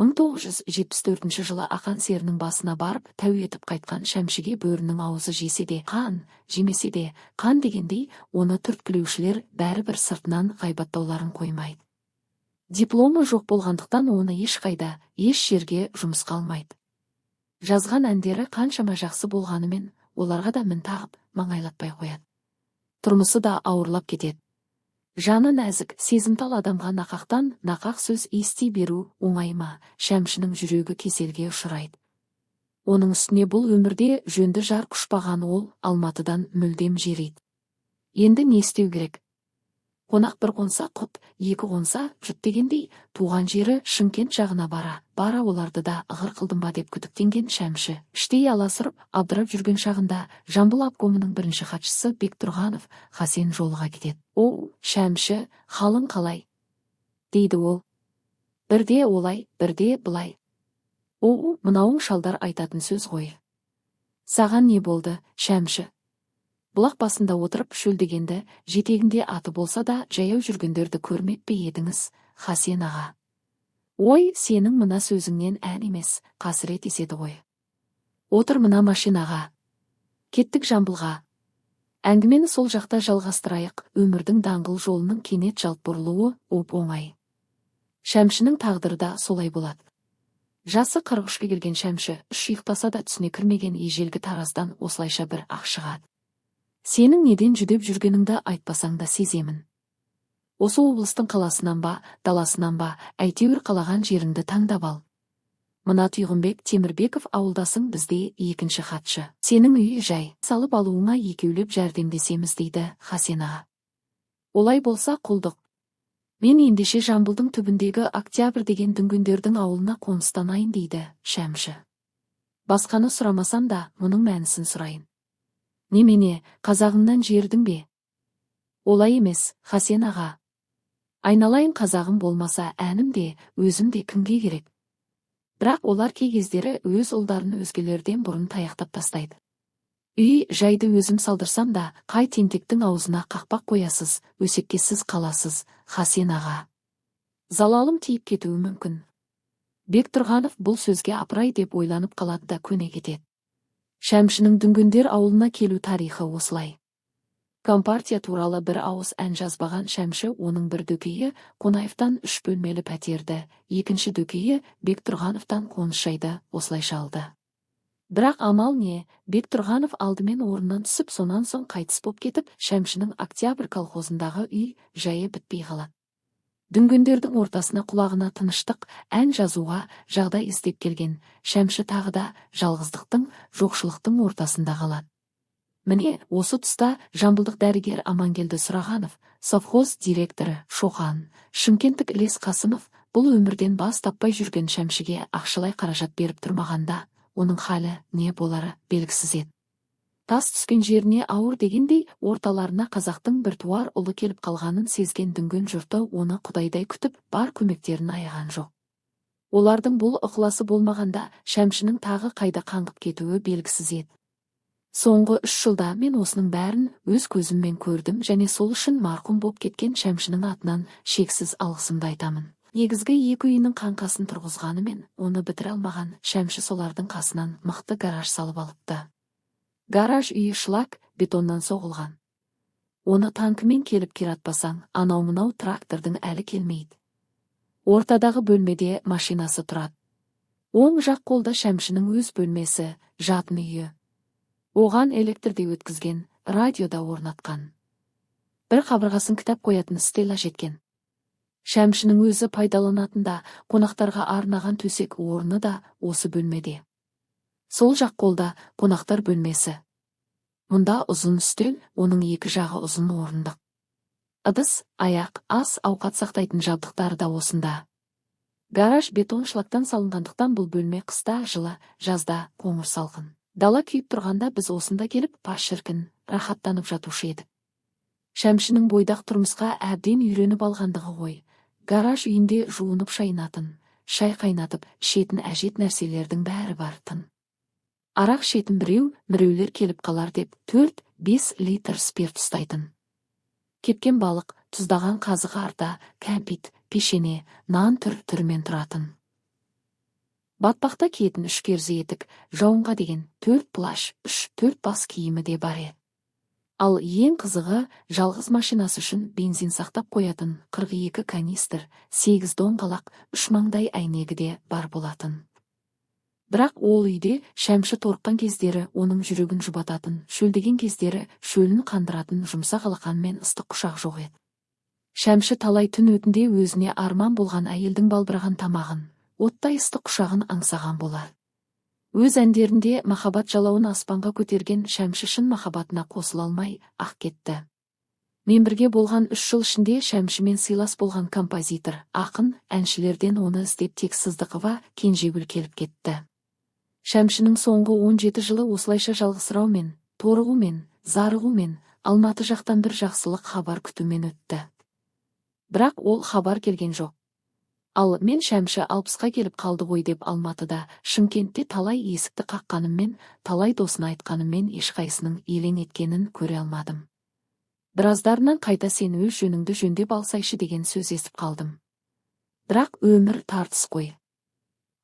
1974 жылы ақан серінің басына барып тәу етіп қайтқан Шәмшіге бөрінің аузы жесе де қан, жемесе де қан дегендей, оны түрткілеушілер бәрібір сыртынан ғайбаттауларын қоймайды. Дипломы жоқ болғандықтан оны ешқайда, еш жерге жұмысқа алмайды. Жазған әндері қаншама жақсы болғанымен, оларға да мін тағып, маңайлатпай қояды. Тұрмысы да ауырлап кетеді. Жаны нәзік, сезімтал адамға нақақтан нақақ сөз ести беру оңай ма? Шәмшінің жүрегі кеселге ұшырайды. Оның үстіне бұл өмірде жөнді жар құшпаған ол Алматыдан мүлдем жерейді. Енді не істеу керек? Қонақ бір қонса құт, екі қонса жұт дегендей, туған жері Шымкент жағына бара оларды да ығыр қылдым ба деп күдіктенген Шәмші іштей аласырып, абдырап жүрген шағында Жамбыл обкомының бірінші хатшысы Бектұрғанов Хасен жолыға кетеді. «О, Шәмші, халың қалай?» дейді ол. Бірде олай, бірде былай. «О, мынауың шалдар айтатын сөз ғой. Саған не болды, Шәмші?» Бұлақ басында отырып шөлдегенді, жетегінде аты болса да жаяу жүргендерді көрмеп пе едіңіз, Хасен аға? Ой, сенің мына сөзіңнен ән емес, қасірет еседі ғой. Отыр мына машинаға. Кеттік Жамбылға. Әңгімені сол жақта жалғастырайық, өмірдің даңғыл жолының кенет жалт бұрылуы оп-оңай. Шәмшінің тағдыры да солай болады. Жасы 43-ке келген Шәмші, ұйықтаса да түсіне кірмеген ежелгі тараздан осылайша бір ақ шығады. Сенің неден жүдеп жүргеніңді айтпасаң да сеземін. Осы облыстың қаласынан ба, даласынан ба, әйтеуір қалаған жеріңді таңдап ал. Мына Түйғынбек Темірбеков ауылдасың бізде екінші хатшы. Сенің үй жай салып алуыңа екеулеп жәрдемдесеміз дейді Хасен аға. Олай болса құлдық. Мен ендеше Жамбылдың түбіндегі Октябрь деген дүнгендердің ауылына қоныстанайын дейді Шәмші. Басқаны сұрамасам да, мұның мәнісін сұрайын. Немене, қазағыңнан жердің бе? Олай емес, Хасен аға. Айналайын қазағым болмаса әнім де, өзім де кімге керек? Бірақ олар кей кездері өз ұлдарын өзгелерден бұрын таяқтап тастайды. Үй жайды өзім салдырсам да, қай тентектің аузына қақпақ қоясыз, өсекке сіз қаласыз, Хасен аға. Залалым тиіп кетуі мүмкін. Бектұрғанов бұл сөзге апырай деп ойланып қалады да көне кетеді. Шәмшінің дүнгендер ауылына келу тарихы осылай. Компартия туралы бір ауыз ән жазбаған Шәмші оның бір дөкейі Қонаевтан 3 бөлмелі пәтерді, екінші дөкейі Бектұрғановтан қоныс жайды осылайша алды. Бірақ амал не, Бектұрғанов алдымен орнынан түсіп, сонан соң қайтыс боп кетіп, Шәмшінің Октябрь колхозындағы үй жайы бітпей қалады. Дүнгендердің ортасына құлағына тыныштық, ән жазуға жағдай іздеп келген Шәмші тағы да жалғыздықтың, жоқшылықтың ортасында қалады. Міне, осы тұста жамбылдық дәрігер Амангелді Сұрағанов, совхоз директоры Шоқан, шымкенттік Ілес Қасымов бұл өмірден бас таппай жүрген Шәмшіге ақшалай қаражат беріп тұрмағанда, оның халі не болары белгісіз еді. Тас түскен жеріне ауыр дегендей, орталарына қазақтың бір туар ұлы келіп қалғанын сезген дүнген жұрты оны құдайдай күтіп, бар көмектерін аяған жоқ. Олардың бұл ықыласы болмағанда, Шәмшінің тағы қайда қаңғып кетуі белгісіз еді. Соңғы 3 жылда мен осының бәрін өз көзіммен көрдім және сол үшін марқұм боп кеткен Шәмшінің атынан шексіз алғысымды айтамын. Негізгі екі үйінің қаңқасын тұрғызғанымен, оны бітіре алмаған Шәмші солардың қасынан мықты гараж салып алыпты. Гараж үйі шлак, бетоннан соғылған. Оны танкімен келіп кератпасаң, анау-мынау трактордың әлі келмейді. Ортадағы бөлмеде машинасы тұрады. Оң жақ қолда Шәмшінің өз бөлмесі, жатын үйі. Оған электрде өткізген, радиода орнатқан. Бір қабырғасын кітап қоятын стела жеткен. Шәмшінің өзі пайдаланатында, қонақтарға арнаған төсек орны да осы бөлмеде. Сол жақ қолда қонақтар бөлмесі. Мұнда ұзын үстел, оның екі жағы ұзын орындық. Ыдыс, аяқ, ас, ауқат сақтайтын жабдықтары да осында. Гараж бетон шлактан салынғандықтан бұл бөлме қыста жылы, жазда қоңыр салқын. Дала күйіп тұрғанда біз осында келіп, паш шіркін, рахаттанып жатушы едік. Шәмшінің бойдақ тұрмысқа әбден үйреніп алғандығы ғой. Гараж үйінде жуынып шайынатын, шай қайнатып, ішетін әжет нәрселердің бәрі бар тын. Арақ ішетін біреулер келіп қалар деп 4-5 литр спирт ұстайтын. Кепкен балық, тұздаған қазы арта, кәмпит, пешене, нан түр-түрімен тұратын. Батпақта киетін 3 керзі етік, жауынға деген 4 плаш, 3-4 бас киімі де бар еді. Ал ең қызығы, жалғыз машинасы үшін бензин сақтап қоятын 42 канистр, 8 доңғалақ, 3 маңдай әйнегі де бар болатын. Бірақ ол үйде шәмші торыққан кездері оның жүрегін жұбататын, шөлдеген кездері шөлін қандыратын жұмсақ алақан мен ыстық құшақ жоқ еді. Шәмші талай түн өтінде өзіне арман болған әйелдің балбыраған тамағын, оттай ыстық құшағын аңсаған болар. Өз әндерінде махаббат жалауын аспанға көтерген Шәмші шын махаббатына қосыла алмай ақ кетті. Мен бірге болған 3 жыл ішінде Шәмшімен сыйлас болған композитор, ақын, әншілерден оны іздеп тек Сыздықова, Кенжегүл келіп кетті. Шәмшінің соңғы 17 жылы осылайша жалғызсыраумен, торығумен, зарығумен, Алматы жақтан бір жақсылық хабар күтумен өтті. Бірақ ол хабар келген жоқ. Ал мен Шәмші 60-қа келіп қалды ғой деп Алматыда, Шымкентте талай есікті қаққаныммен, талай досына айтқаныммен ешқайсының елең еткенін көре алмадым. Біраздарынан қайта сен өз жөніңді жөндеп алсайшы деген сөз естіп қалдым. Бірақ өмір тартыс қой.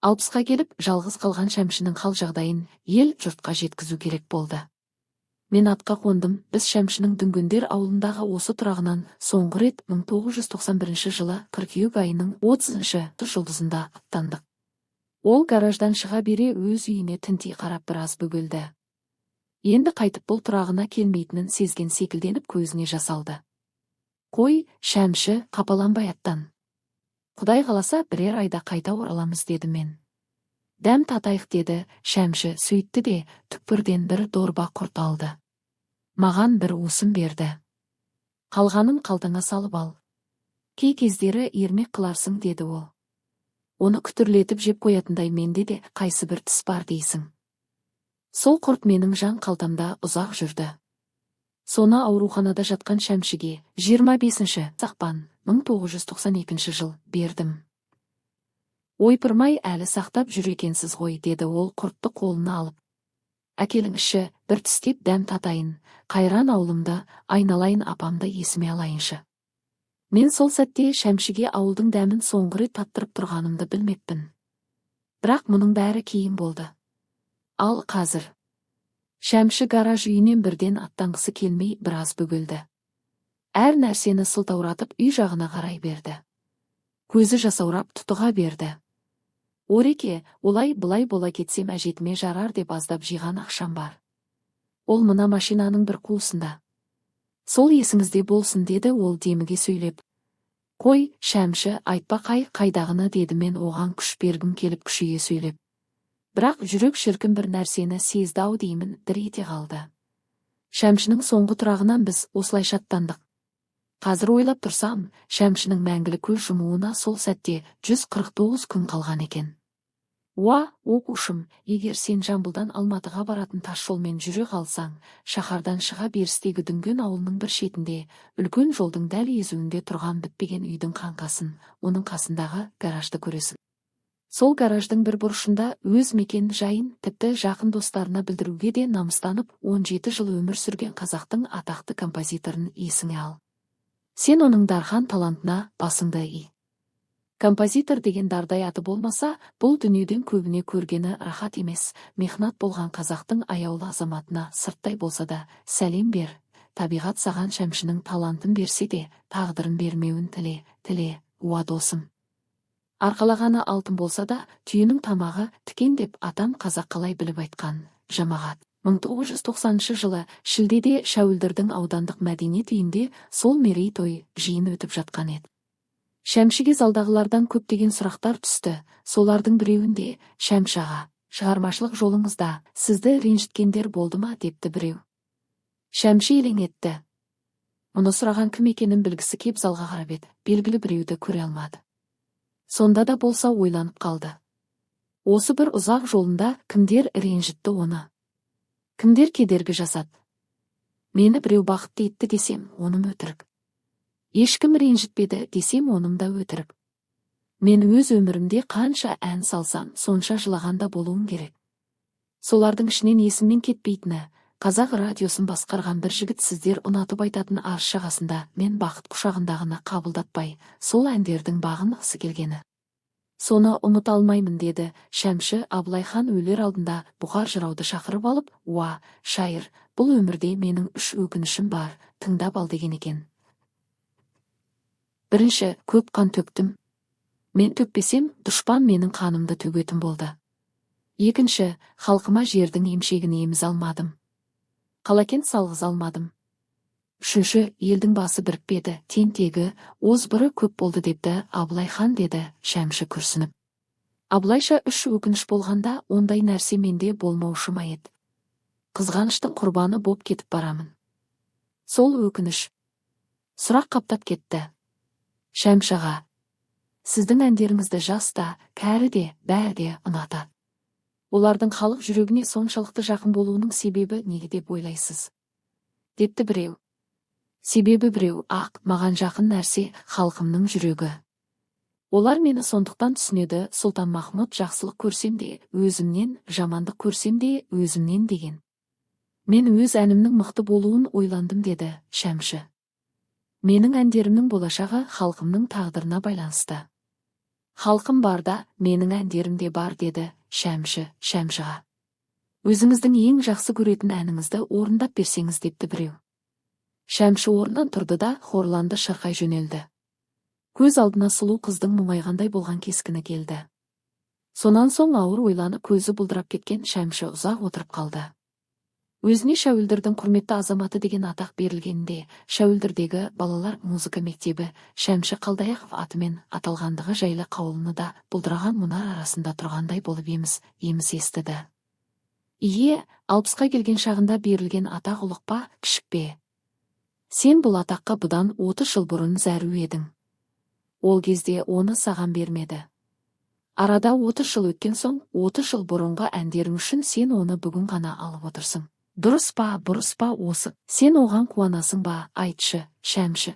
60-қа келіп жалғыз қалған Шәмшінің хал жағдайын ел жұртқа жеткізу керек болды. Мен атқа қондым, біз Шәмшінің Дүнгендер ауылындағы осы тұрағынан соңғы рет 1991 жылы қыркүйек айының 30 жұлдызында аттандық. Ол гараждан шыға бере өз үйіне тінтей қарап біраз бөгелді. Енді қайтып бұл тұрағына келмейтінін сезген секілденіп көзіне жас алды. Қой, Шәмші, қапаланбай аттан. Құдай қаласа бірер айда қайта ораламыз деді мен. Дәм татайық деді Шәмші, сөйтті де түкпірден бір дорба құрт алды. Маған бір уысым берді. Қалғанын қалтаңа салып ал. Кей кездері ермек қыларсың деді ол. Оны күтірлетіп жеп қоятындай менде де қайсы бір тіс бар дейсің. Сол құрт менің жан қалтамда ұзақ жүрді. Соны ауруханада жатқан Шәмшіге 25 ақпан 1992 жыл бердім. Ойпырмай әлі сақтап жүр екенсіз ғой деді ол құртты қолына алып. Әкеліңізші, бір тістеп дәм татайын, қайран ауылымда айналайын апамды есіме алайыншы. Мен сол сәтте Шәмшіге ауылдың дәмін соңғы рет таттырып тұрғанымды білмеппін. Бірақ мұның бәрі кейін болды. Ал қазір Шәмші гараж үйінен бірден аттанғысы келмей біраз бөгелді. Әр нәрсені сылтауратып үй жағына қарай берді. Көзі жасаурап тұтыға берді. Ореке, олай бұлай бола кетсем әжетіме жарар деп аздап жиған ақшам бар. Ол мына машинаның бір қуысында. Сол есіңізде болсын деді ол деміге сөйлеп. Қой, Шәмші, айтпа қайдағыны деді мен оған күш бергім келіп күшейе сөйлеп. Бірақ жүрек шіркін бір нәрсені сезді ау деймін, дір ете қалды. Шәмшінің соңғы тұрағынан біз осылай шаттандық. Қазір ойлап тұрсам, Шәмшінің мәңгілік көз жұмуына сол сәтте 149 күн қалған екен. Уа, оқушым, егер сен Жамбылдан Алматыға баратын тас жолмен жүре қалсаң, шаһардан шыға берістегі Дүнген ауылының бір шетінде, үлкен жолдың дәл езуінде тұрған бітпеген үйдің қаңқасын, оның қасындағы гаражды көресің. Сол гараждың бір бұрышында өз мекен жайын тіпті жақын достарына білдіруге де намыстанып 17 жыл өмір сүрген қазақтың атақты композиторын есіңе ал. Сен оның дархан талантына басыңды ий. Композитор деген дардай аты болмаса, бұл дүниеден көбіне көргені рахат емес, мехнат болған қазақтың аяулы азаматына сырттай болса да сәлем бер. Табиғат саған Шәмшінің талантын берсе де, тағдырын бермеуін тіле, уа досым. Арқалағаны алтын болса да, түйенің тамағы тікен деп атам қазақ қалай біліп айтқан, жамағат. 1990 жылы шілдеде Шәуілдірдің аудандық мәдениет үйінде сол мерейтой жиын өтіп жатқан еді. Шәмшіге залдағылардан көптеген сұрақтар түсті. Солардың біреуінде, Шәмші аға, шығармашылық жолыңызда сізді ренжіткендер болды ма депті біреу. Шәмші елең етті. Мұны сұраған кім екенін білгісі кеп залға қарап еді, белгілі біреуді көре алмады. Сонда да болса ойланып қалды. Осы бір ұзақ жолында кімдер ренжітті оны? Кімдер кедергі жасады? Мені біреу бақытты етті десем, оным өтірік. Ешкім ренжітпеді десем, оным да өтірік. Мен өз өмірімде қанша ән салсам, сонша жылағанда болуым керек. Солардың ішінен есімнен кетпейтіні, қазақ радиосын басқарған бір жігіт сіздер ұнатып айтатын арыз жағасында мен бақыт құшағындағыны қабылдатпай, сол әндердің бағын ықсы келгені. Соны ұмыта алмаймын, деді Шәмші. Абылай хан өлер алдында Бұхар жырауды шақырып алып, «Уа, шайыр, бұл өмірде менің 3 өкінішім бар, тыңдап ал» деген екен. Бірінші, көп қан төктім. Мен төкпесем, дұшпан менің қанымды төгетін болды. Екінші, халқыма жердің емшегін еміз алмадым. Қалакен салғыз алмадым. Үшінші, елдің басы бірікпеді, тентегі, озбыры көп болды депті Абылай хан, деді Шәмші күрсініп. Абылайша 3 өкініш болғанда, ондай нәрсе менде болмаушы ма еді. Қызғаныштың құрбаны боп кетіп барамын. Сол өкініш. Сұрақ қаптап кетті. Шәмші аға, сіздің әндеріңізді жас та, кәрі де, бәрі де ұнатады. Олардың халық жүрегіне соншалықты жақын болуының себебі неге деп ойлайсыз? Депті біреу. Себебі біреу, ақ, маған жақын нәрсе халқымның жүрегі. Олар мені сондықтан түсінеді, Сұлтан Махмұд жақсылық көрсем де өзімнен, жамандық көрсем де өзімнен деген. Мен өз әнімнің мықты болуын ойландым, деді Шәмші. Менің әндерімнің болашағы халқымның тағдырына байланысты. Халқым барда, менің әндерім де бар, деді Шәмші Шәмшіға. Өзіңіздің ең жақсы көретін әніңізді орындап берсеңіз, депті біреу. Шәмші орнынан тұрды да хорланды шырқай жөнелді. Көз алдына сұлу қыздың мұңайғандай болған кескіні келді. Сонан соң ауыр ойланып көзі бұлдырап кеткен Шәмші ұзақ отырып қалды. Өзіне Шәуілдірдің құрметті азаматы деген атақ берілгенде, Шәуілдірдегі балалар музыка мектебі Шәмші Қалдаяқов атымен аталғандығы жайлы қаулыны да бұлдыраған мұнар арасында тұрғандай болып еміс естіді. Ие, 60-қа келген шағында берілген атақ ұлық па, кішік пе? Сен бұл атаққа бұдан 30 жыл бұрын зәру едің. Ол кезде оны саған бермеді. Арада 30 жыл өткен соң, 30 жыл бұрынғы әндерің үшін сен оны бүгін ғана алып отырсың. Дұрыс па, бұрыс па осы? Сен оған қуанасың ба, айтшы, Шәмші.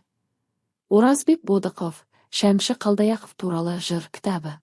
Оразбек Бодықов, Шәмші Қалдаяқов туралы жыр кітабы.